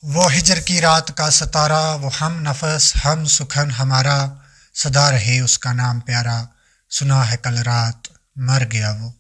وہ ہجر کی رات کا ستارہ، وہ ہم نفس ہم سخن ہمارا، سدا رہے اس کا نام پیارا، سنا ہے کل رات مر گیا وہ۔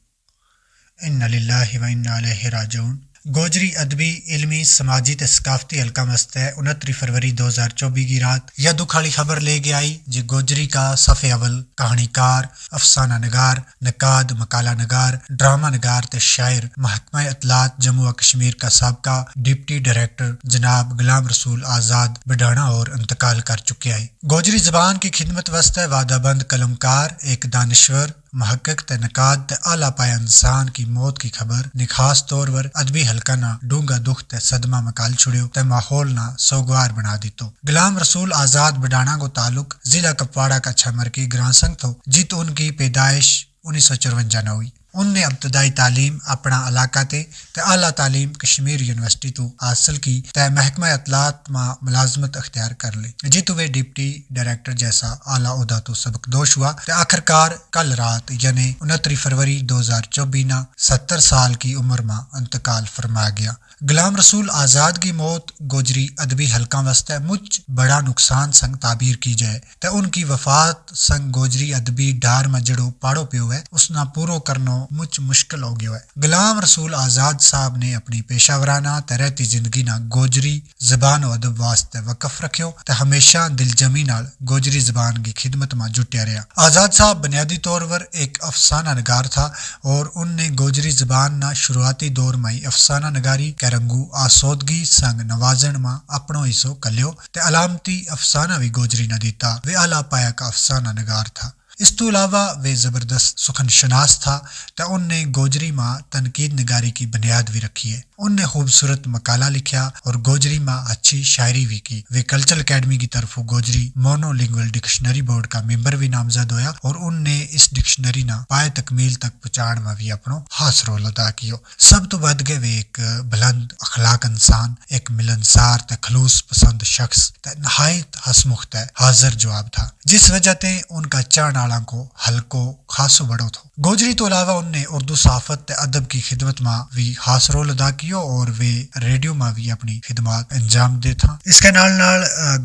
ان للہ و انا الیہ راجعون۔ گوجری ادبی علمی سماجی تے ثقافتی حلقہ مست ہے 29 فروری 2024 کی رات یہ دکھ والی خبر لے کے آئی جی گوجری کا صفحے اول کہانی کار، افسانہ نگار، نقاد، مقالہ نگار، ڈرامہ نگار تے شاعر، محکمہ اطلاعات جموں و کشمیر کا سابقہ ڈپٹی ڈائریکٹر جناب غلام رسول آزاد بڈھانا اور انتقال کر چکے ہیں۔ گوجری زبان کی خدمت واسطے وعدہ بند قلمکار، ایک دانشور، محقق تے نقاد تے اعلیٰ پایہ انسان کی موت کی خبر نے خاص طور پر ادبی حلقہ نہ ڈونگا دکھ تے صدمہ مکال چھڑیو تے ماحول نہ سوگوار بنا دیتو۔ غلام رسول آزاد بڈھانا کو تعلق ضلع کپواڑہ کا چھمر کی گراں سنگ تھو جیت ان کی پیدائش 1954 نہ ہوئی۔ ان نے ابتدائی تعلیم اپنا علاقہ تے اعلیٰ تعلیم کشمیر یونیورسٹی تو حاصل کی تے محکمہ اطلاعات میں ملازمت اختیار کر لی جیتو وہ ڈپٹی ڈائریکٹر جیسا اعلیٰ عہدہ تو سبق دوش ہوا تے آخرکار کل رات یعنی 29 فروری 2024 نہ 70 سال کی عمر میں انتقال فرما گیا۔ غلام رسول آزاد کی موت گوجری ادبی حلقہ واسطے مجھ بڑا نقصان سنگ تعبیر کی جائے تے ان کی وفات سنگ گوجری ادبی ڈار میں جڑو پاڑو پیو ہے اس نہ پورو کرنو مجھ مشکل ہو گیا ہے۔ غلام رسول آزاد صاحب نے اپنی پیشہ ورانہ تے رہتی زندگی نہ گوجری زبان و ادب واسطے وقف رکھیو تے ہمیشہ دل جمی نال گوجری زبان کی خدمت میں جٹیا رہا۔ آزاد صاحب بنیادی طور پر ایک افسانہ نگار تھا اور ان نے گوجری زبان نہ شروعاتی دور میں افسانہ نگاری کے رنگو آسودگی سنگ نوازن میں اپنو حصو کلیو تے علامتی افسانہ بھی گوجری نہ دیتا وہ اعلیٰ پایا کا افسانہ نگار تھا۔ اس تو علاوہ وہ زبردست سخن شناس تھا تے ان نے گوجری میں تنقید نگاری کی بنیاد بھی رکھی ہے۔ ان نے خوبصورت مقالہ لکھیا اور گوجری میں اچھی شاعری بھی کی۔ وہ کلچرل اکیڈمی کی طرف Gojri mono lingual dictionary board کا ممبر بھی نامزد ہویا اور ان نے اس ڈکشنری نہ پائے تکمیل تک پہنچان میں بھی اپنو خاص رول ادا کیو۔ سب تو بد گئے وہ ایک بلند اخلاق انسان، ایک ملنسار تے خلوص پسند شخص تے نہایت ہسمکھ تے حاضر جواب تھا جس وجہ تے ان کا چان آلان کو حلقو خاصو بڑو تھو۔ گوجری تو علاوہ ان نے اردو صحافت تے ادب کی خدمت میں بھی خاص رول ادا کیو اور وہ ریڈیو میں بھی اپنی خدمات انجام دے تھا۔ اس کے نال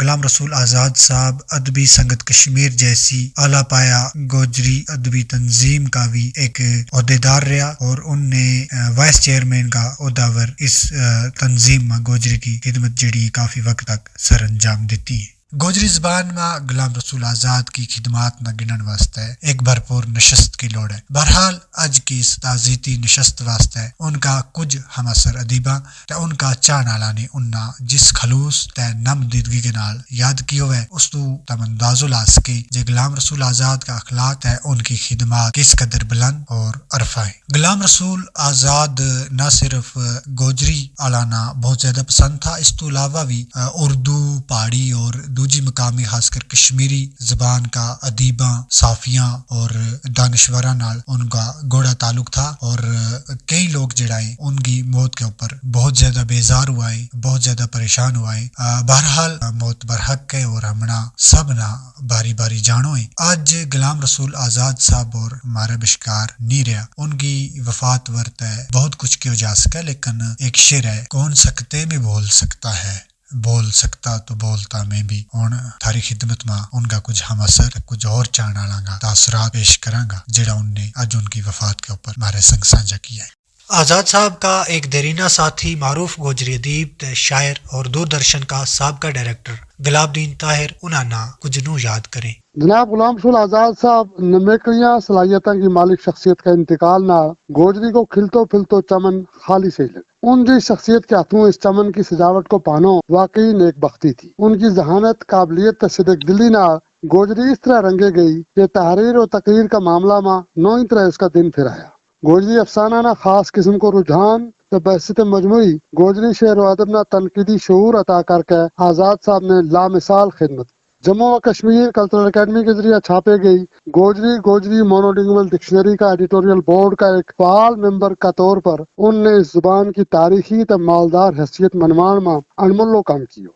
غلام رسول آزاد صاحب ادبی سنگت کشمیر جیسی اعلیٰ پایا گوجری ادبی تنظیم کا بھی ایک عہدیدار رہا اور ان نے وائس چیئرمین کا عہدہ ور اس تنظیم میں گوجری کی خدمت جڑی کافی وقت تک سر انجام دیتی ہے۔ گوجری زبان میں غلام رسول آزاد کی خدمات نہ گنن واسطے ایک بھرپور نشست کی لوڑ ہے۔ بہرحال اج کی اس تعزیتی نشست واسطے ان کا کچھ ہم اثر ادیباں تے ان کا چان آلا نے اننا جس خلوص تے نم دیدگی کے نال یاد کیو ہے اس تو تم اندازو لا سکے جے غلام رسول آزاد کا اخلاق تے ان کی خدمات کس قدر بلند اور عرفہ ہے۔ غلام رسول آزاد نہ صرف گوجری آلانا بہت زیادہ پسند تھا، اس تو علاوہ بھی اردو، پہاڑی اور دوجی مقامی خاص کر کشمیری زبان کا ادیباں، صافیاں اور دانشوراں نال ان کا گوڑا تعلق تھا اور کئی لوگ جڑائیں ان کی موت کے اوپر بہت زیادہ بیزار ہوا ہے، بہت زیادہ پریشان ہوا ہے۔ بہرحال موت برحق ہے اور ہمنا سب نہ باری باری جانو ہے۔ آج غلام رسول آزاد صاحب اور ہمارے بشکار نہیں رہا، ان کی وفات ورت ہے بہت کچھ کیوں جا سکا لیکن ایک شعر ہے کون سکتے میں بول سکتا ہے، بول سکتا تو بولتا میں بھی۔ ہن تھاری خدمت میں ان کا کچھ ہم اثر کچھ اور چان آلاں گا تاثرات پیش کراں گا جڑا ان نے اج ان کی وفات کے اوپر ہمارے سنگ سانجا کیا ہے۔ آزاد صاحب کا ایک دیرینہ ساتھی، معروف گوجری ادیب تے شاعر اور دوردرشن کا سابقہ ڈائریکٹر گلاب دین طاہر انہاں نا کچھ نو یاد کریں۔ جناب غلام رسول آزاد صاحب نمیکلیاں صلاحیتوں کی مالک شخصیت کا انتقال نہ گوجری کو کھلتو پھلتو چمن خالی سے لگا۔ ان کی شخصیت کے ہاتھوں اس چمن کی سجاوٹ کو پانو واقعی نیک بختی تھی۔ ان کی ذہانت، قابلیت تے صدق دلی نہ گوجری اس طرح رنگے گئی کہ تحریر و تقریر کا معاملہ ماں نو ہی طرح اس کا دن پھر آیا۔ گوجری افسانہ نہ خاص قسم کو رجحان تو بحثیت مجموعی گوجری شعر و ادب نہ تنقیدی شعور عطا کر کے آزاد صاحب نے لامثال خدمت۔ جموں و کشمیر کلچرل اکیڈمی کے ذریعے چھاپے گئی گوجری مونولنگول ڈکشنری کا ایڈیٹوریل بورڈ کا ایک فعال ممبر کا طور پر ان نے اس زبان کی تاریخی تو مالدار حیثیت منوان میں انمولو کام کیو۔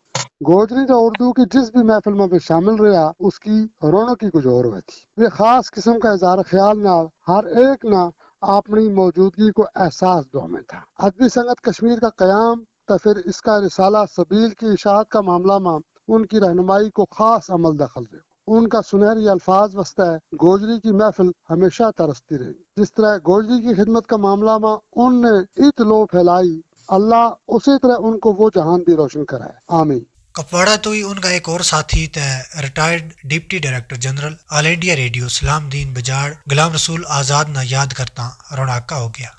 گوجری تو اردو کی جس بھی محفل میں بھی شامل رہا اس کی رونق کی کچھ اور ہوئی تھی۔ یہ خاص قسم کا اظہار خیال نہ ہر ایک نہ اپنی موجودگی کو احساس دو میں تھا۔ ادبی سنگت کشمیر کا قیام تو پھر اس کا رسالہ سبیل کی اشاعت کا معاملہ میں ان کی رہنمائی کو خاص عمل دخل دے. ان کا سنہری الفاظ وسطہ گوجری کی محفل ہمیشہ ترستی رہی. جس طرح گوجری کی خدمت کا معاملہ میں ان نے اطلاع پھیلائی، اللہ اسی طرح ان کو وہ جہان بھی روشن کرائے. آمین. کپواڑہ تو ہی ان کا ایک اور ساتھی تے ریٹائرڈ ڈپٹی ڈائریکٹر جنرل آل انڈیا ریڈیو سلام دین بجاڑ غلام رسول آزاد نہ یاد کرتا روناقہ ہو گیا.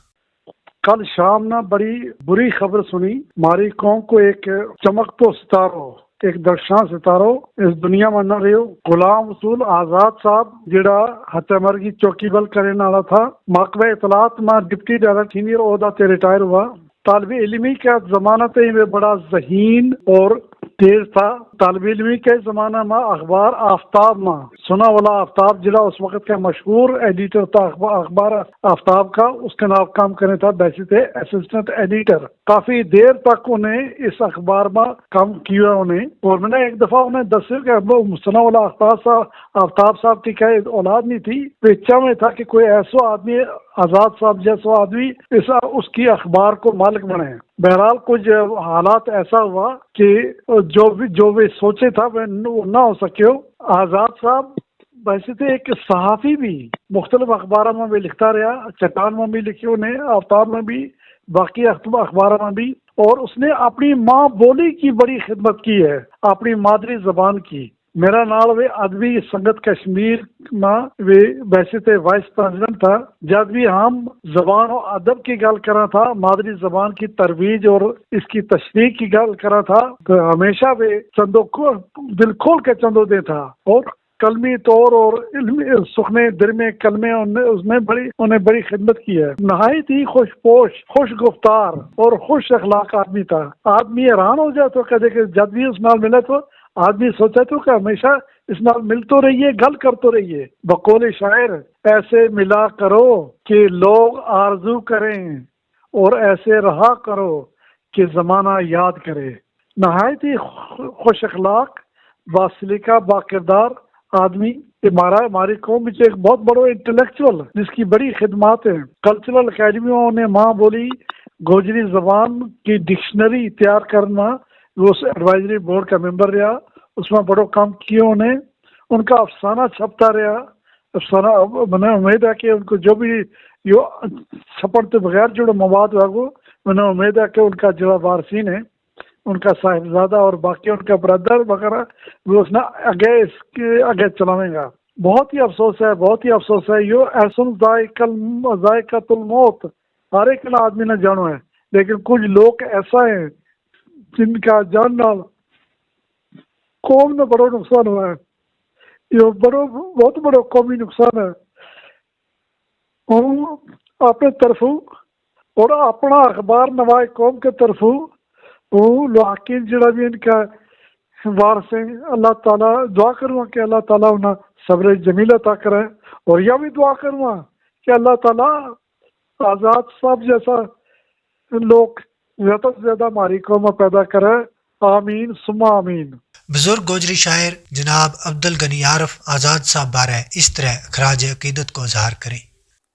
کل شام نہ بڑی بری خبر سنی. ہماری قوم کو ایک چمکتو ستارو، ایک درخشاں ستارو اس دنیا میں نہ رہو. غلام رسول آزاد صاحب جڑا ہتھے مرگی چوکی بل کرنے والا تھا، محکمہ اطلاعات میں ڈپٹی ڈائریکٹر سینئر عہدہ سے ریٹائر ہوا. طالب علمی کا زمانہ تھے میں بڑا ذہین اور تیز تھا. طالب علمی کے زمانہ میں اخبار آفتاب میں سنا والا آفتاب جڑا اس وقت کا مشہور ایڈیٹر تھا اخبار آفتاب کا، اس کے نام کام کرنے تھا بیسے تھے اسسٹنٹ ایڈیٹر. کافی دیر تک انہیں اس اخبار میں کام کیا انہیں، اور میں نے ایک دفعہ انہیں دسا کہ سنا والا آفتاب صاحب کی کیا اولاد نہیں تھی، وہ اچھا میں تھا کہ کوئی ایسا آدمی آزاد صاحب جیسا آدمی اس کی اخبار کو مالک بنے. بہرحال کچھ حالات ایسا ہوا کہ جو بھی سوچے تھا وہ نہ ہو سکے. آزاد صاحب ویسے تھے ایک صحافی بھی، مختلف اخباروں میں بھی لکھتا رہا، چٹان میں بھی لکھی انہیں، آفتاب میں بھی، باقی اخباروں میں بھی. اور اس نے اپنی ماں بولی کی بڑی خدمت کی ہے، اپنی مادری زبان کی. میرا نال وہ ادبی سنگت کشمیر میں ویسے تھے وائس پریزیڈنٹ تھا. جب بھی ہم زبان و ادب کی گل کرا تھا، مادری زبان کی ترویج اور اس کی تشریح کی گل کرا تھا، تو ہمیشہ وہ چندوں کو دل کھول کے چندوں دے تھا. اور کلمی طور اور علمی سخنے در میں کلمے انہیں بڑی خدمت کی ہے. نہایت ہی خوش پوش، خوش گفتار اور خوش اخلاق آدمی تھا. آدمی حیران ہو جائے تو کہتے کہ جب بھی اس نال ملے تو آدمی سوچا تو کہ ہمیشہ اس نال ملتے رہیے، گل کرتے رہیے. بقول شاعر ایسے ملا کرو کہ لوگ آرزو کریں، اور ایسے رہا کرو کہ زمانہ یاد کرے. نہایت ہی خوش اخلاق، باسلیقہ، باکردار آدمی. ہماری قوم میں ایک بہت بڑا انٹلیکچوئل جس کی بڑی خدمات ہیں. کلچرل اکیڈمیوں نے ماں بولی گوجری زبان کی ڈکشنری تیار کرنا، وہ ایڈوائزری بورڈ کا ممبر رہا، اس میں بڑا کام کیا انہیں. ان کا افسانہ چھپتا رہا. افسانہ میں نے امید ہے کہ ان کو جو بھی چھپن کے بغیر جو مواد ہے وہ میں نے امید ہے کہ ان کا جو وارثین ہے، ان کا صاحبزادہ اور باقی ان کا برادر وغیرہ وہ اس نے آگے چلاویں گا. بہت ہی افسوس ہے، بہت ہی افسوس ہے. یہ ایسن ذائقۃ الموت ہر ایک آدمی نے جانو ہے، لیکن کچھ لوگ ایسا ہیں جن کا جاننا قوم میں بڑا نقصان ہوا ہے. یہ بہت بڑا قومی نقصان ہے. اپنے طرفوں اور اپنا اخبار نوائے قوم کے طرفوں وہ لاحقین جڑا بھی ان کا وارث ہیں، اللہ تعالیٰ دعا کروں کہ اللہ تعالیٰ انہیں صبر جمیل عطا کرے. اور یہ بھی دعا کروں کہ اللہ تعالیٰ آزاد صاحب جیسا لوگ زیادہ سے زیادہ ہماری قوم میں پیدا کرے. آمین ثم آمین. بزرگ گوجری شاعر جناب عبدالغنی عارف آزاد صاحب بارے اس طرح خراج عقیدت کو اظہار کریں.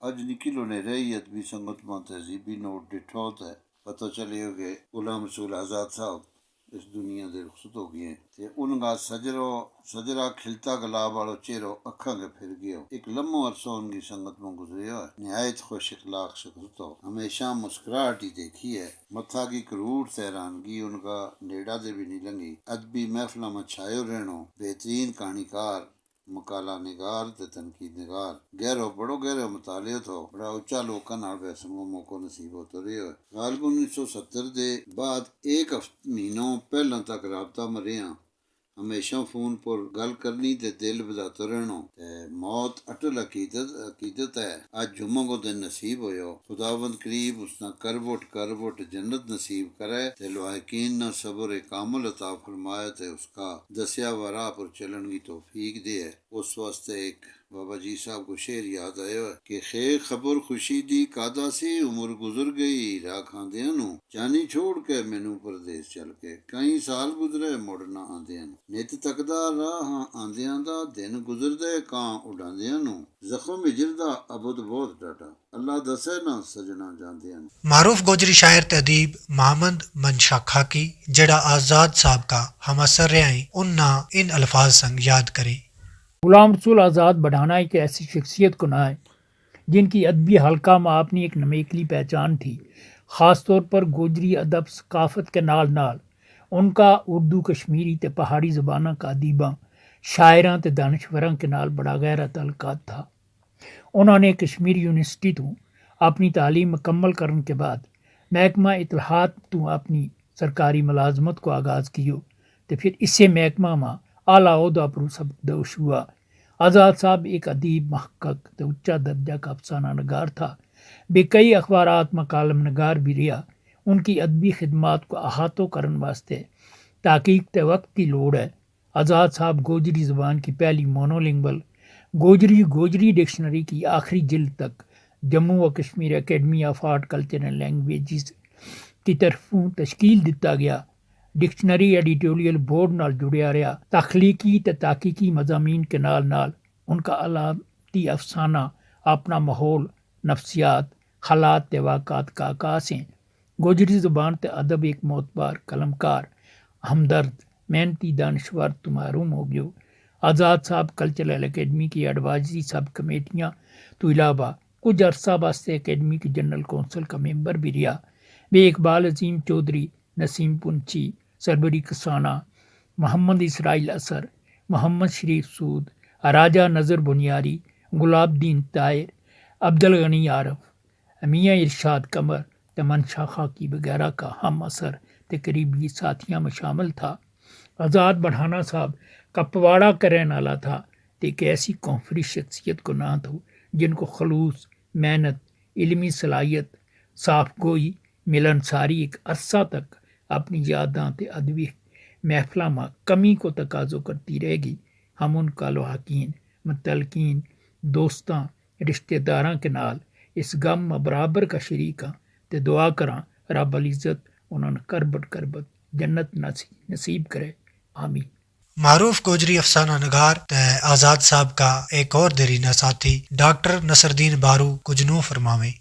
اج نکلو نے رہی ادبی سنگت میں تہذیبی نوٹ ڈٹھو تے پتہ چلے ہو کہ غلام رسول آزاد صاحب اس دنیا دے رخصت ہو گئے تے ان کا سجرا کھلتا گلاب والو چہرو اکھاں کے پھر گئے. ایک لمحہ عرصہ ان کی سنگت میں گزریا ہے. نہایت خوش اخلاق شخص تو ہمیشہ مسکراہٹ ہی دیکھی ہے. متھا کی کروڑ حیرانگی ان کا نیڑا دے بھی نہیں لنگی. ادبی محفلوں میں چھایو رہنو، بہترین کہانی کار، مقالہ نگار تے تنقید نگار. بڑو گہرو مطالعہ تو بڑا اچا لوکاں نال بیسن کو موقع نصیب ہوتا رہا ہے. غالباً 1970 دے بعد ایک مہینوں پہلاں تک رابطہ میں رہا. ہمیشہ فون پر گل کرنی تے دل بداتا رہنا. موت اٹل عقیدت ہے. اج جمعہ کو دن نصیب ہویا. خداوند قریب اس نہ کربٹ جنت نصیب کرے تے لواحقین نہ صبر کامل عطا فرمائے تے اس کا دسیا وا راہ پر چلن کی توفیق دے. اس واسطے ایک بابا جی صاحب کو شعر یاد آیا کہ خیر خبر خوشی دی کادا سی عمر گزر گئی راہ کھاندیاں نو جانی چھوڑ کے مینوں پردیس چل کے کئی سال گزرے مڑ نہ آندیاں نو نت تکدا راہ آندیاں دا دن گزردے کاں اڈاندیاں نو زخم ہجر دا ابد بہت ڈاٹا اللہ دسے نہ سجنا جاندیاں نو۔ معروف گوجری شاعر تے ادیب محمد منشا خاکی جڑا آزاد صاحب کا ہم اثر رہے انہاں ان الفاظ سنگ یاد کرے۔ غلام رسول آزاد بڑھانا ایک ایسی شخصیت کو نہ ہے جن کی ادبی حلقہ میں اپنی ایک نمیکلی پہچان تھی، خاص طور پر گوجری ادب ثقافت کے نال نال ان کا اردو کشمیری تے پہاڑی زبانہ کا ادیباں شاعراں تے دانشوراں کے نال بڑا گہرا تعلقات تھا۔ انہوں نے کشمیر یونیورسٹی تو اپنی تعلیم مکمل کرنے کے بعد محکمہ اطلاعات تو اپنی سرکاری ملازمت کو آغاز کیو تے پھر اسے محکمہ میں اعلیٰ عہدہ پر سبکدوش ہوا۔ آزاد صاحب ایک ادیب، محقق تے اونچا درجہ کا افسانہ نگار تھا، بے کئی اخبارات میں کالم نگار بھی رہا۔ ان کی ادبی خدمات کو احاطہ کرنے واسطے تحقیق تے وقت کی لوڑ ہے۔ آزاد صاحب گوجری زبان کی پہلی مونولنگول گوجری ڈکشنری کی آخری جلد تک جموں و Kashmir academy of art culture and languages کی طرفوں تشکیل دتا گیا۔ ڈکشنری ایڈیٹوریل بورڈ نال جڑیا رہا۔ تخلیقی تے تحقیقی مضامین کے نال نال ان کا علامتی افسانہ اپنا ماحول، نفسیات، حالات تے واقعات کا عکاس ہیں۔ گوجری زبان تے ادب ایک معتبر قلمکار، ہمدرد، محنتی دانشور تو محروم ہو گئے۔ آزاد صاحب کلچرل اکیڈمی کی ایڈوائزری سب کمیٹیاں تو علاوہ کچھ عرصہ واسطے اکیڈمی کی جنرل کونسل کا ممبر بھی رہا۔ وہ اقبال عظیم چودھری، نسیم پنچھی، سربری کسانہ، محمد اسرائیل اثر، محمد شریف سود، راجہ نظر بنیاری، گلاب دین طاہر، عبدالغنی عارف، میاں ارشاد قمر تے منشا خاکی وغیرہ کا ہم اثر تے قریبی ساتھیاں میں شامل تھا۔ آزاد بڑھانا صاحب کپواڑہ کا رہنے والا تھا تے ایک ایسی کانفری شخصیت کو نہ تھو جن کو خلوص، محنت، علمی صلاحیت، صاف گوئی، ملنساری ایک عرصہ تک اپنی یاداں تے ادبی محفلاں میں کمی کو تقاضو کرتی رہے گی۔ ہم ان کا لواحقین، متعلقین، دوستاں، رشتہ داراں کے نال اس غم میں برابر کا شریک ہاں تے دعا کراں رب العزت انہاں نے کربت جنت نصیب کرے، آمین۔ معروف گوجری افسانہ نگار تے آزاد صاحب کا ایک اور دیرینہ ساتھی ڈاکٹر نصر الدین بارو کچھ نو فرماویں۔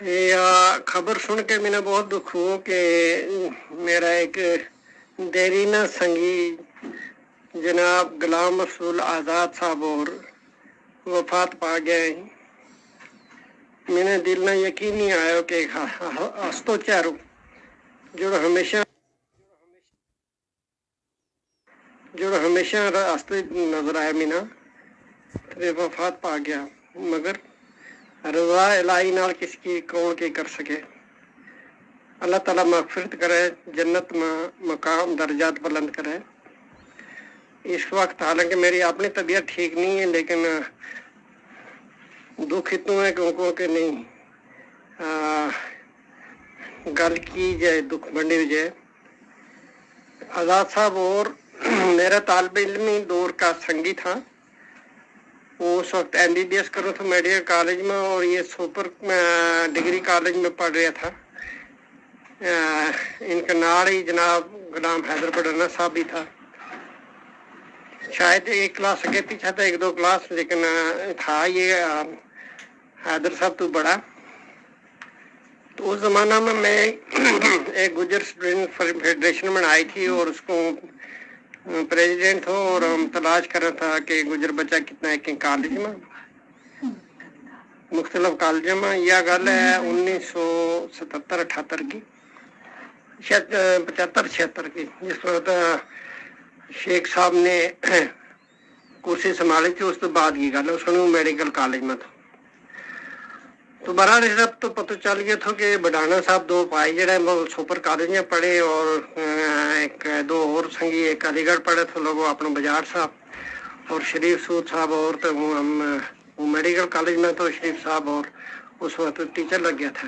یہ خبر سن کے میں بہت دکھ ہوں کہ میرا ایک دیرینہ سنگی جناب غلام رسول آزاد صاحب اور وفات پا گئے۔ میں نے دل نہ یقین نہیں آیا کہ ہستو چہرو جو ہمیشہ راستے نظر آیا مینا وفات پا گیا، مگر رضا الہی نال کس کی کون کے کر سکے۔ اللہ تعالیٰ مغفرت کرے، جنت میں مقام درجات بلند کرے۔ اس وقت حالانکہ میری اپنی طبیعت ٹھیک نہیں ہے، لیکن دکھ اتنا ہے کہ نہیں گل کی جائے دکھ بنڈی ہو جائے۔ آزاد صاحب اور میرا طالب علمی دور کا سنگی تھا۔ وہ اس وقت MBBS کروں تھا میڈیکل کالج میں، اور یہ سپر ڈگری کالج میں پڑھ رہا تھا۔ ان کا نال ہی جناب غلام حیدر بڑھانا صاحب بھی تھا، شاید ایک کلاس آگے پیچھے تھا، ایک دو کلاس، لیکن تھا یہ حیدر صاحب تو بڑا۔ تو اس زمانہ میں ایک گجر اسٹوڈنٹ فیڈریشن میں آئی تھی اور اس کو پریزیڈنٹ ہو، اور ہم تلاش کر رہا تھا کہ گجر بچہ کتنا ہے کہ کالج میں، مختلف کالجوں میں۔ یہ گل ہے 1977-78 کی، شاید 75-76 کی، جس وقت شیخ صاحب نے کرسی سنبھالی تھی۔ اس تو بعد کی گل ہے، اس نے میڈیکل کالج میں تھا۔ تو بہرحال اس وقت تو پتہ چل گیا تھا کہ بڑھانا صاحب دو بھائی جڑے وہ سپر کالج میں پڑھے، اور ایک دو اور سنگی، ایک علی گڑھ پڑھے تھے لوگ اپنا بجار صاحب اور شریف سود صاحب، اور تو وہ میڈیکل کالج میں تو شریف صاحب اور اس وقت ٹیچر لگ گیا تھا۔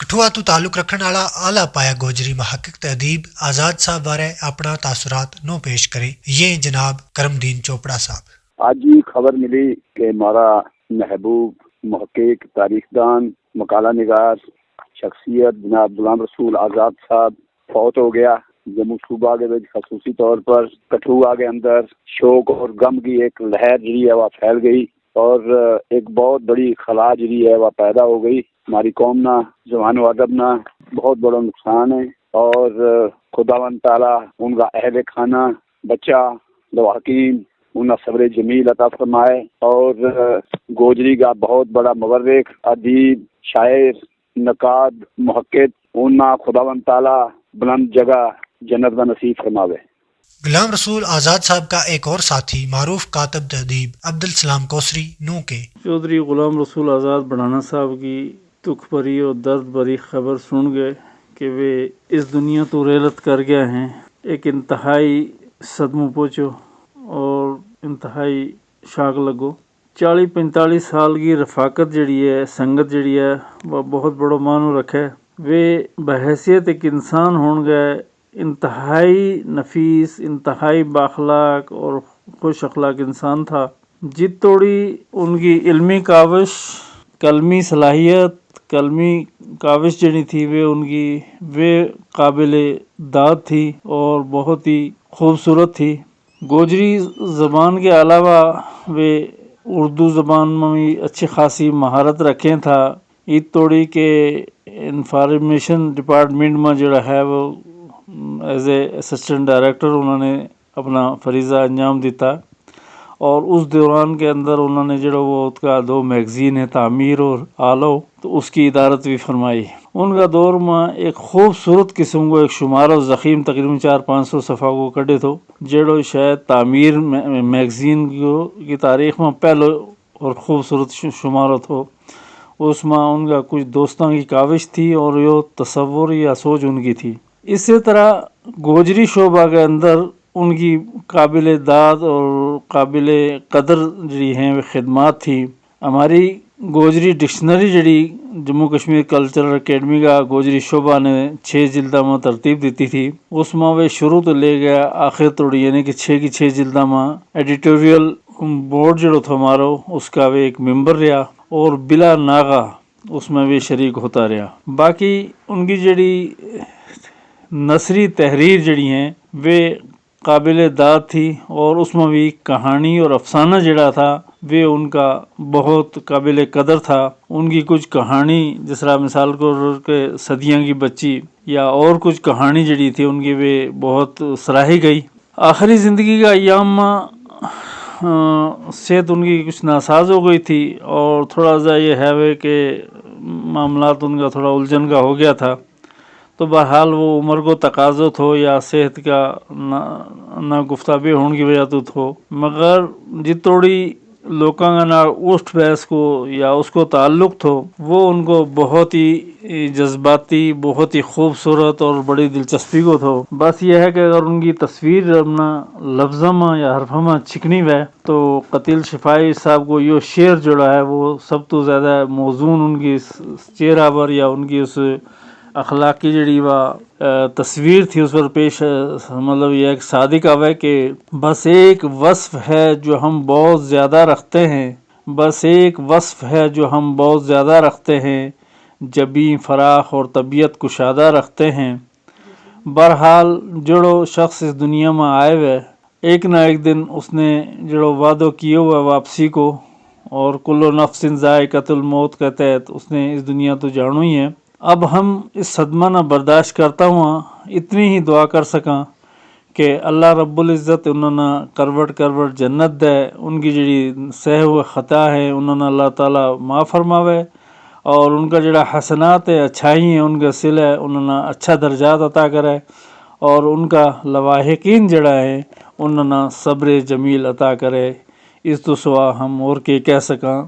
کٹھوا تو تعلق رکھنے والا آلہ پایا گوجری محقق تے ادیب آزاد صاحب بارے اپنا تاثرات نو پیش کرے یہ جناب کرم دین چوپڑا صاحب۔ آج ہی خبر ملی کہ ہمارا محبوب محقق تاریخ دان مقالہ نگار شخصیت جناب غلام رسول آزاد صاحب فوت ہو گیا۔ جموں صوبہ کے خصوصی طور پر کٹھوا کے اندر شوق اور غم کی ایک لہر جڑی ہے وہ پھیل گئی اور ایک بہت بڑی خلا جڑی ہے وہ پیدا ہو گئی۔ ہماری قوم نہ زبان و ادب نہ بہت بڑا نقصان ہے اور خداوند تعالیٰ ان کا اہل خانہ بچہ لواحقین انہیں صبر جمیل عطا فرمائے اور گوجری کا بہت بڑا مورخ ادیب شاعر نقاد محقق انہیں خداوند تعالیٰ بلند جگہ جنت کا نصیب فرماوے۔ غلام رسول آزاد صاحب کا ایک اور ساتھی معروف کاتب ادیب عبدالسلام کوسری نو کے چودھری غلام رسول آزاد بڑھانا صاحب کی دکھ بھری اور درد بھری خبر سن گئے کہ وہ اس دنیا تو ریلت کر گئے ہیں۔ ایک انتہائی صدمہ پہنچو اور انتہائی شاک لگو۔ 40-45 سال کی رفاقت جڑی ہے سنگت جڑی ہے وہ بہت بڑا معنی رکھے۔ وہ بحیثیت ایک انسان ہون گئے انتہائی نفیس انتہائی بااخلاق اور خوش اخلاق انسان تھا۔ جت توڑی ان کی علمی کاوش کلمی صلاحیت کلمی کاوش جڑی تھی وہ ان کی وہ قابل داد تھی اور بہت ہی خوبصورت تھی۔ گوجری زبان کے علاوہ وہ اردو زبان میں بھی اچھی خاصی مہارت رکھیں تھا۔ عید توڑی کے انفارمیشن ڈپارٹمنٹ میں جڑا ہے وہ ایز اے اسسٹنٹ ڈائریکٹر انہوں نے اپنا فریضہ انجام دیتا اور اس دوران کے اندر انہوں نے جڑا وہ اس کا 2 میگزین ہے تعمیر اور آلو تو اس کی ادارت بھی فرمائی۔ ان کا دور میں ایک خوبصورت قسم کو ایک شمار و زخیم تقریباً 400-500 صفحہ کو کڈے تھو جڑو شاید تعمیر میگزین کی تاریخ میں پہلو اور خوبصورت شمارت ہو۔ اس میں ان کا کچھ دوستوں کی کاوش تھی اور یہ تصور یا سوچ ان کی تھی۔ اسی طرح گوجری شعبہ کے اندر ان کی قابل داد اور قابل قدر جڑی ہیں وہ خدمات تھی۔ ہماری گوجری ڈکشنری جڑی جموں کشمیر کلچرل اکیڈمی کا گوجری شعبہ نے 6 جلدہ میں ترتیب دیتی تھی اس میں وہ شروع تو لے گیا آخر توڑی یعنی کہ 6 کی 6 جلدہ میں ایڈیٹوریل بورڈ جڑو تھا ہمارو اس کا وہ ایک ممبر رہا اور بلا ناغا اس میں بھی شریک ہوتا رہا۔ باقی ان کی جڑی نثری تحریر جڑی ہیں وہ قابل داد تھی اور اس میں بھی کہانی اور افسانہ جڑا تھا وہ ان کا بہت قابل قدر تھا۔ ان کی کچھ کہانی جس طرح مثال کو کہ صدیاں کی بچی یا اور کچھ کہانی جڑی تھی ان کی وہ بہت سراہی گئی۔ آخری زندگی کا ایام میں صحت ان کی کچھ ناساز ہو گئی تھی اور تھوڑا سا یہ ہے وہ کہ معاملات ان کا تھوڑا الجھن کا ہو گیا تھا تو بہرحال وہ عمر کو تقاضت ہو یا صحت کا نہ گفتابی ہونے کی وجہ تو تھو مگر جتوڑی لوکاں کا نہ اٹھ بحث کو یا اس کو تعلق تھو وہ ان کو بہت ہی جذباتی بہت ہی خوبصورت اور بڑی دلچسپی کو تھو۔ بس یہ ہے کہ اگر ان کی تصویر اپنا لفظوں میں یا حرفوں میں چھکنی ہوئے تو قتیل شفائی صاحب کو یہ شعر جڑا ہے وہ سب تو زیادہ موزون ان کی چہرہ پر یا ان کی اس اخلاقی جڑی وہ تصویر تھی اس پر پیش مطلب یہ ایک صادق آوے کہ بس ایک وصف ہے جو ہم بہت زیادہ رکھتے ہیں بس ایک وصف ہے جو ہم بہت زیادہ رکھتے ہیں جبیں فراخ اور طبیعت کشادہ رکھتے ہیں۔ بہرحال جڑو شخص اس دنیا میں آئے ہوئے ایک نہ ایک دن اس نے جڑو وعدہ کیے ہوا واپسی کو اور کل نفس ذائقۃ الموت کے تحت اس نے اس دنیا تو جانو ہی ہے۔ اب ہم اس صدمہ نہ برداشت کرتا ہوا اتنی ہی دعا کر سکاں کہ اللہ رب العزت انہوں نے کروٹ کروٹ جنت دے ان کی جڑی سہ ہوئے خطا ہے انہوں نے اللہ تعالیٰ معاف فرماوے اور ان کا جڑا حسنات ہے اچھائی ہیں ان کا صلہ ہے انہوں نے اچھا درجات عطا کرے اور ان کا لواحقین جڑا ہے انہوں نے صبر جمیل عطا کرے۔ اس تو سوا ہم اور کے کہہ سکاں۔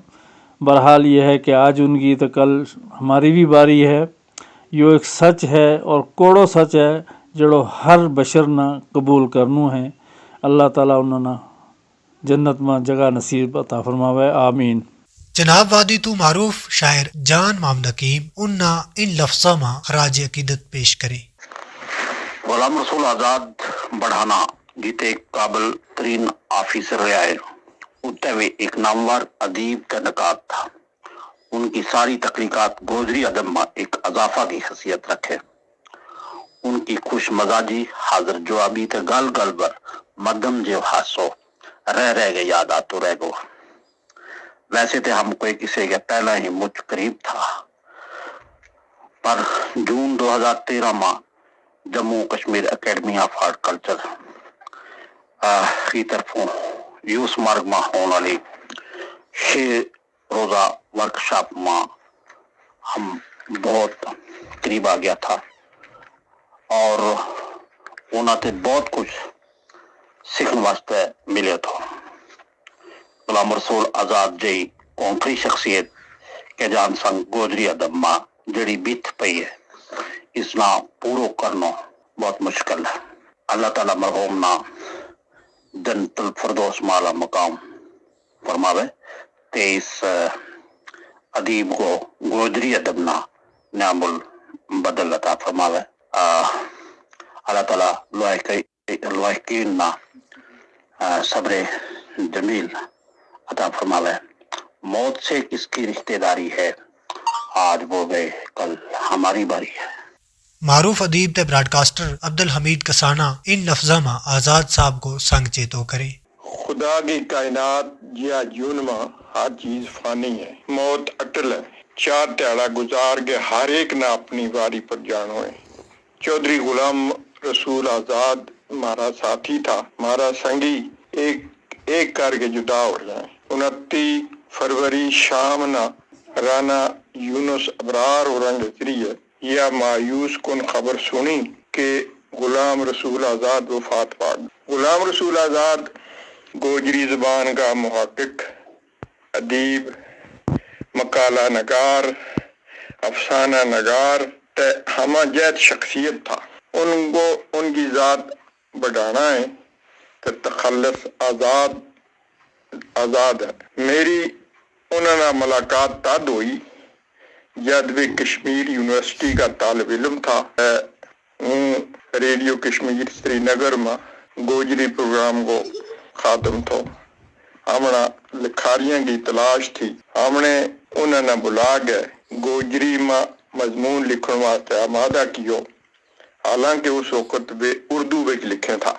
بہرحال یہ ہے کہ آج ان کی تو کل ہماری بھی باری ہے۔ یہ ایک سچ ہے اور کوڑو سچ ہے جڑو ہر بشر نہ قبول کرنو ہے۔ اللہ تعالیٰ انہوں نے جنت میں جگہ نصیب عطا فرماوے، آمین۔ جناب وادی تو معروف شاعر جان محمد حکیم اننا ان لفظاں ماں خراج عقیدت پیش کرے. غلام رسول آزاد بڑھانا جیتے ایک قابل ترین آفیسر رہا ہے، اتنے ہوئے ایک نامور ادیب کا نکات تھا. ان کی ساری تخلیقات گوجری ادب میں ایک اضافہ کی حیثیت رکھے. ان کی خوش مزاجی حاضر جوابی تے گل گل بر مدم جو ہاسو رہ گئے یاد آتو رہ گو. ویسے تے ہم کوئی کسی کے پہلا ہی مجھ قریب تھا، پر جون 2013 میں Jammu Kashmir academy of art culture کی طرفوں یوس مارگ میں ہونے والی 6 روزہ ورکشاپ میں ہم بہت قریب آ گیا تھا اور انہوں نے بہت کچھ سیکھنے واسطے ملے تو. غلام رسول آزاد جی کونکری شخصیت کے جان سنگ گوجری ادب ماں جڑی بیت پئی ہے، اس نا پورو کرنا بہت مشکل ہے. اللہ تعالیٰ مرحوم نا جنت الفردوس مالا مقام فرماوے تے اس ادیب کو گوجری ادب نا نعم البدل عطا فرماوے. اللہ تعالیٰ لوحقین نا صبر جمیل عطا فرماوے. موت سے کس کی رشتہ داری ہے، آج وہ گئے کل ہماری باری ہے. معروف ادیب تے براڈ کاسٹر عبد الحمید کسانہ ان لفظاں ماں آزاد صاحب کو سنگ چیتو کرے. خدا کی کائنات جیا جون ماں ہر چیز فانی ہے، موت اٹل ہے. 4 تیڑا گزار کے ہر ایک نہ اپنی واری پر جانو ہے. چودھری غلام رسول آزاد ہمارا ساتھی تھا، ہمارا سنگی ایک کر کے جدا ہو جائیں. 29 فروری شام نہ رانا یونس ابرار اور رنگ ذریعے یا مایوس کن خبر سنی کہ غلام رسول آزاد وفات پا گئے. غلام رسول آزاد گوجری زبان کا محقق، ادیب، مقالہ نگار، افسانہ نگار ہمہ جہت شخصیت تھا. ان کی ذات بڑھانا ہے تو تخلص آزاد ہے. میری انہوں نے ملاقات تد ہوئی جب وہ کشمیر یونیورسٹی کا طالب علم تھا. ریڈیو کشمیر سری نگر میں گوجری پروگرام کو خاتم تھو. ہمنا لکھاریاں کی تلاش تھی. ہم نے انہوں نے بلا گئے گوجری میں مضمون لکھنے واسطے آمادہ کیو، حالانکہ اس وقت وہ اردو میں لکھے تھا.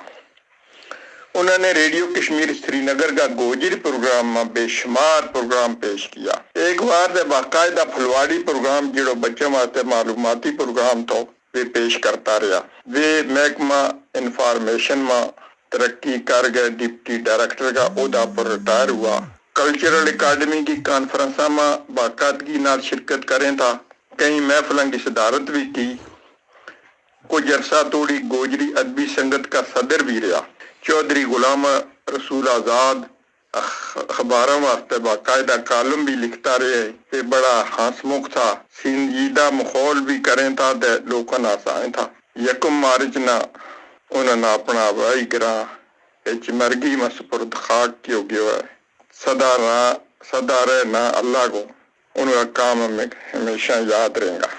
انہوں نے ریڈیو کشمیر سری نگر کا گوجری پروگرام میں بے شمار پروگرام پیش کیا. ایک بار دے باقاعدہ پھلواڑی پروگرام جڑو بچوں واسطے معلوماتی پروگرام تو وہ پیش کرتا رہا. وہ محکمہ انفارمیشن میں ترقی کر گئے، ڈپٹی ڈائریکٹر کا عہدہ پر ریٹائر ہوا. کلچرل اکیڈمی کی کانفرنساں میں باقاعدگی نال شرکت کریں تھا. کئی محفلوں کی صدارت بھی کی. کچھ عرصہ توڑی گوجری ادبی سنگت کا صدر بھی رہا. چودھری غلام رسول آزاد اخباروں واسطے باقاعدہ کالم بھی لکھتا رہے. یہ بڑا ہنسمکھ تھا، سنجیدہ ماحول بھی کریں تھا تے لوکاں آسان تھا. 1 مارچ نہ انہوں نے اپنا ہوائی گراں مرگی میں سپرد خاک کیو گیا ہے. صدا رہے نہ اللہ کو ان کا کام ہمیں ہمیشہ یاد رہے گا.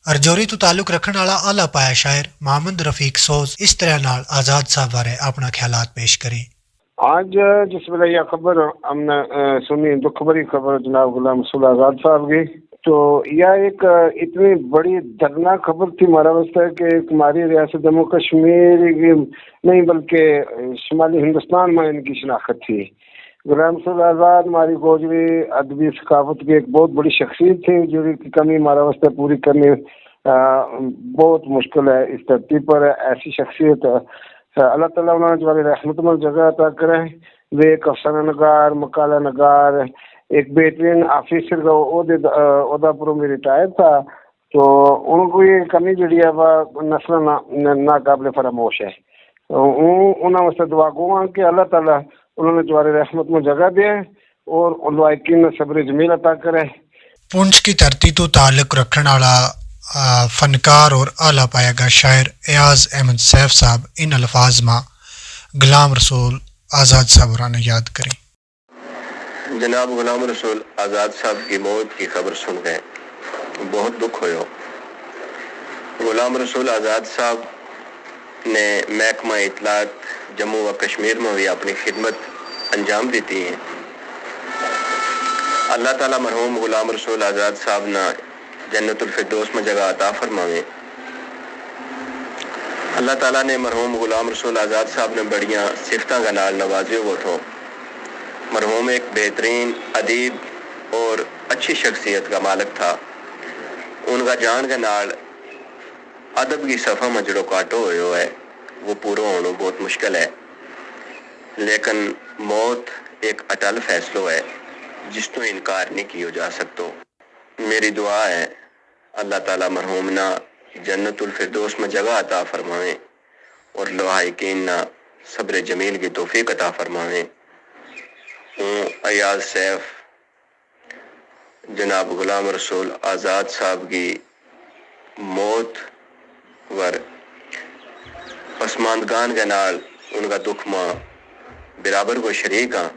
ارجوری تو تعلق رکھنے والا اعلیٰ پایا شاعر محمد رفیق سوز اس طرح نال آزاد صاحب بارے اپنا خیالات پیش کریں. آج جس ویلے یہ خبر ہم نے سنی، دکھ بھری خبر جناب غلام رسول آزاد صاحب کی، تو یہ ایک اتنی بڑی دردناک خبر تھی ہمارا واسطے کہ ہماری ریاست جموں کشمیر کی نہیں بلکہ شمالی ہندوستان میں ان کی شناخت تھی. غلام رسول آزاد ہماری گوجری ادبی ثقافت کی ایک بہت بڑی شخصیت تھی جو کی کمی ہمارا واسطے پوری کرنی بہت مشکل ہے. اس دھرتی پر ایسی شخصیت اللہ تعالیٰ انہوں نے جو رحمت مند جگہ عطا کرے. وہ ایک افسانہ نگار، مقالہ نگار، ایک بہترین آفیسر کا عہدہ پر بھی ریٹائر تھا. تو ان کو یہ کمی جڑی ہے وہ نسل ناقابل فراموش ہے. انہوں سے دعا گو ہاں کہ اللہ تعالیٰ انہوں نے جو رحمت میں جگہ دے اور لائقین نے صبر جمیل عطا کرے. پونچھ کی دھرتی تو تعلق رکھنے والا فنکار اور اعلیٰ پایا گا شاعر ایاز احمد سیف صاحب ان الفاظ میں غلام رسول آزاد صاحب رانا یاد کریں. جناب غلام رسول آزاد صاحب کی موت کی خبر سن گئے بہت دکھ ہوئے. غلام رسول آزاد صاحب نے محکمہ اطلاعات جموں و کشمیر میں بھی اپنی خدمت انجام دیتی ہیں. اللہ تعالیٰ مرحوم غلام رسول آزاد صاحب نے جنت الفردوس میں جگہ عطا فرماویں. اللہ تعالیٰ نے مرحوم غلام رسول آزاد صاحب نے بڑیاں صفتاں کا نال نوازے وہ تھو. مرحوم ایک بہترین ادیب اور اچھی شخصیت کا مالک تھا. ان کا جان کا نال ادب کی صفحہ میں جڑو کاٹو ہوئے ہے وہ پورا ہونا بہت مشکل ہے، لیکن موت ایک اٹل فیصلہ ہے جس تو انکار نہیں کیا جا سکتا. میری دعا ہے اللہ تعالیٰ مرحوم نہ جنت الفردوس میں جگہ عطا فرمائیں اور لواحقین نہ صبر جمیل کی توفیق عطا فرمائیں. ایاز سیف جناب غلام رسول آزاد صاحب کی موت ور پسماندگان کے نال ان کا دکھ ماں برابر کو شریک ہاں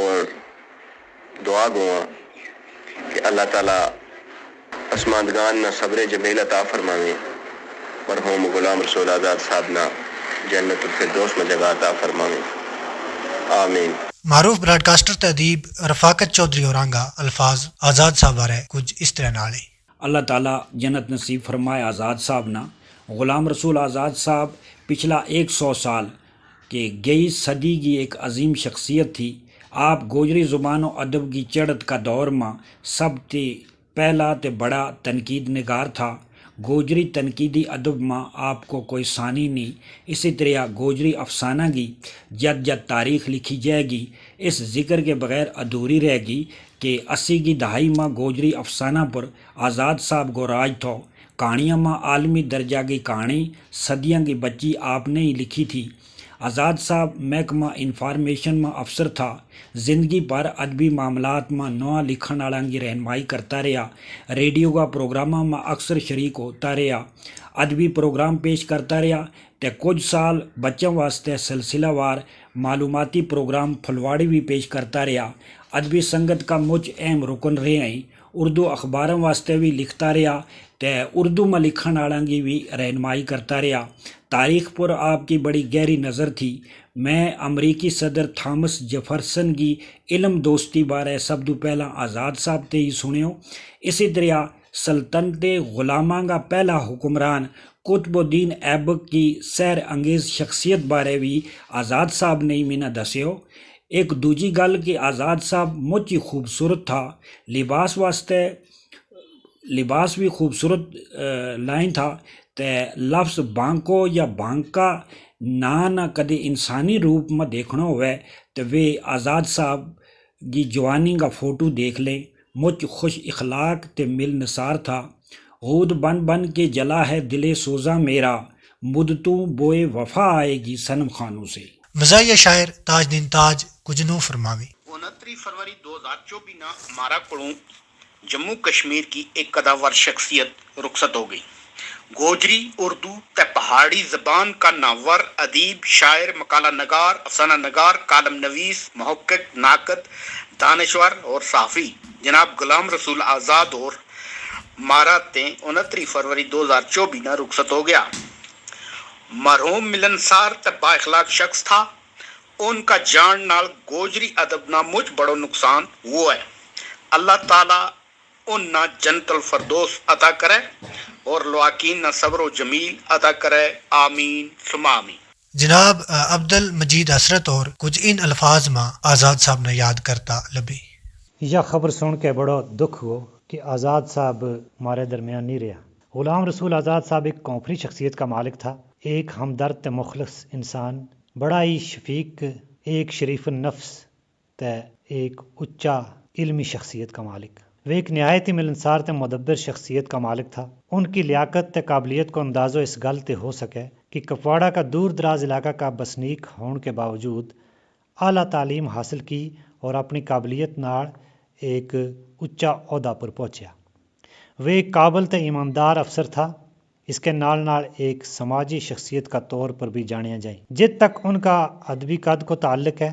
اور دعا گواں کہ اللہ تعالیٰ پسماندگان نہ صبر جمیل عطا فرمائیں مرحوم غلام رسول آزاد صاحب نہ جنت الفردوس میں جگہ عطا فرمائیں. آمین. معروف براڈ کاسٹر تدیب رفاقت چودھری اورانگا الفاظ آزاد صاحب بارے کچھ اس طرح نالے. اللہ تعالیٰ جنت نصیب فرمائے آزاد صاحب نا. غلام رسول آزاد صاحب پچھلا 100 سال کے گئی صدی کی ایک عظیم شخصیت تھی. آپ گوجری زبان و ادب کی چڑھت کا دور میں سب تے پہلا تے بڑا تنقید نگار تھا. گوجری تنقیدی ادب میں آپ کو کوئی ثانی نہیں. اسی طرح گوجری افسانہ کی جد جد تاریخ لکھی جائے گی اس ذکر کے بغیر ادھوری رہے گی کہ 80 کی دہائی میں گوجری افسانہ پر آزاد صاحب کو راج تھو. کہانیاں میں عالمی درجہ کی کہانی صدیاں کی بچی آپ نے ہی لکھی تھی. آزاد صاحب محکمہ انفارمیشن میں افسر تھا. زندگی پر ادبی معاملات میں نواں لکھن والوں کی رہنمائی کرتا رہا. ریڈیو کا پروگراموں میں اکثر شریک ہوتا رہا. ادبی پروگرام پیش کرتا رہا تے کچھ سال بچوں واسطے سلسلہ وار معلوماتی پروگرام پھلواڑی بھی پیش کرتا رہا. ادبی سنگت کا مجھ اہم رکن رہے ہیں. اردو اخباروں واسطے بھی لکھتا رہا تے اردو میں لکھن والوں کی بھی رہنمائی کرتا رہا. تاریخ پر آپ کی بڑی گہری نظر تھی. میں امریکی صدر تھامس جیفرسن کی علم دوستی بارے سب تو پہلا آزاد صاحب تے ہی سنیو. اسی طرح سلطنت غلاماں کا پہلا حکمران قطب الدین ایبک کی سیر انگیز شخصیت بارے بھی آزاد صاحب نے ہی میں دسیو. ایک دوجی گل کہ آزاد صاحب مجھ ہی خوبصورت تھا. لباس بھی خوبصورت لائن تھا تے لفظ بانکو یا بانکا نہ کدی انسانی روپ میں دیکھنا ہوئے تو وہ آزاد صاحب کی جوانی کا فوٹو دیکھ لیں. مجھ خوش اخلاق تے مل نثار تھا. عود بن بن کے جلا ہے دل سوزاں میرا مدتوں بوئے وفا آئے گی صنم خانوں سے. مزاحیہ شاعر تاج دین تاج کچھ نو فرماوی. 29 فروری 2024 نا ہمارا کڑوں جموں کشمیر کی ایک قداور شخصیت رخصت ہو گئی. گوجری اردو تے پہاڑی زبان کا ناور ادیب شاعر مقالہ نگار افسانہ نگار کالم نویس محقق ناقد دانشور اور صحافی جناب غلام رسول آزاد اور مارا 29 فروری 2024 نا رخصت ہو گیا. مرحوم ملنسار تے با اخلاق شخص تھا. ان کا جان نال گوجری ادب نہ مجھ بڑو نقصان وہ ہے. اللہ تعالیٰ ان نہ جنت الفردوس عطا کرے اور لواکین نہ صبر و جمیل عطا کرے. آمین ثم آمین. جناب عبد المجید حسرت اور کچھ ان الفاظ میں آزاد صاحب نے یاد کرتا لبی. یہ خبر سن کے بڑا دکھ ہو کہ آزاد صاحب ہمارے درمیان نہیں رہا. غلام رسول آزاد صاحب ایک کونپری شخصیت کا مالک تھا. ایک ہمدرد مخلص انسان, بڑا ہی شفیق, ایک شریف النفس تے ایک اچا علمی شخصیت کا مالک. وہ ایک نہایت ہی ملنسار تے مدبر شخصیت کا مالک تھا. ان کی لیاقت تے قابلیت کو اندازو اس گل تے ہو سکے کہ کپواڑہ کا دور دراز علاقہ کا بسنیک ہونے کے باوجود اعلیٰ تعلیم حاصل کی اور اپنی قابلیت نال ایک اچا عہدہ پر پہنچیا. وہ ایک قابل تے ایماندار افسر تھا. اس کے نال نال ایک سماجی شخصیت کا طور پر بھی جانیا جائے. جت تک ان کا ادبی قد کو تعلق ہے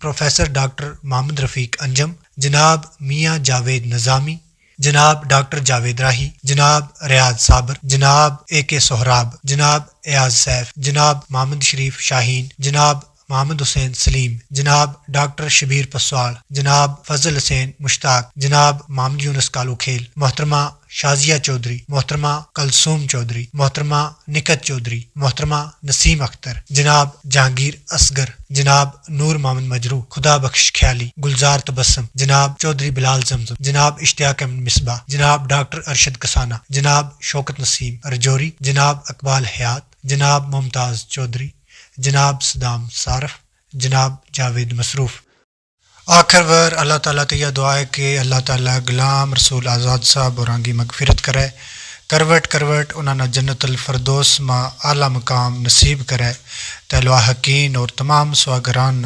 پروفیسر ڈاکٹر محمد رفیق انجم، جناب میاں جاوید نظامی، جناب ڈاکٹر جاوید راہی، جناب ریاض صابر، جناب اے کے سہراب، جناب ایاز سیف، جناب محمد شریف شاہین، جناب محمد حسین سلیم، جناب ڈاکٹر شبیر پسوال، جناب فضل حسین مشتاق، جناب محمد یونس کالو کھیل، محترمہ شازیہ چودھری، محترمہ کلثوم چودھری، محترمہ نکت چودھری، محترمہ نسیم اختر، جناب جہانگیر اصغر، جناب نور محمد مجروح، خدا بخش خیالی، گلزار تبسم، جناب چودھری بلال زمزم، جناب اشتیاق احمد مصباح، جناب ڈاکٹر ارشد کسانہ، جناب شوکت نسیم رجوری، جناب اقبال حیات، جناب ممتاز چودھری، جناب صدام صارف، جناب جاوید مصروف۔ آخر ور اللہ تعالیٰ تے یہ دعا ہے کہ اللہ تعالیٰ غلام رسول آزاد صاحب اور آنگی مغفرت کرے، کروٹ کروٹ انہاں جنت الفردوس ما اعلیٰ مقام نصیب کرے، تیلوا حقین اور تمام سواگران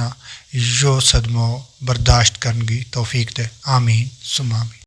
یو صدمو برداشت کرنگی توفیق دے، آمین ثم آمین۔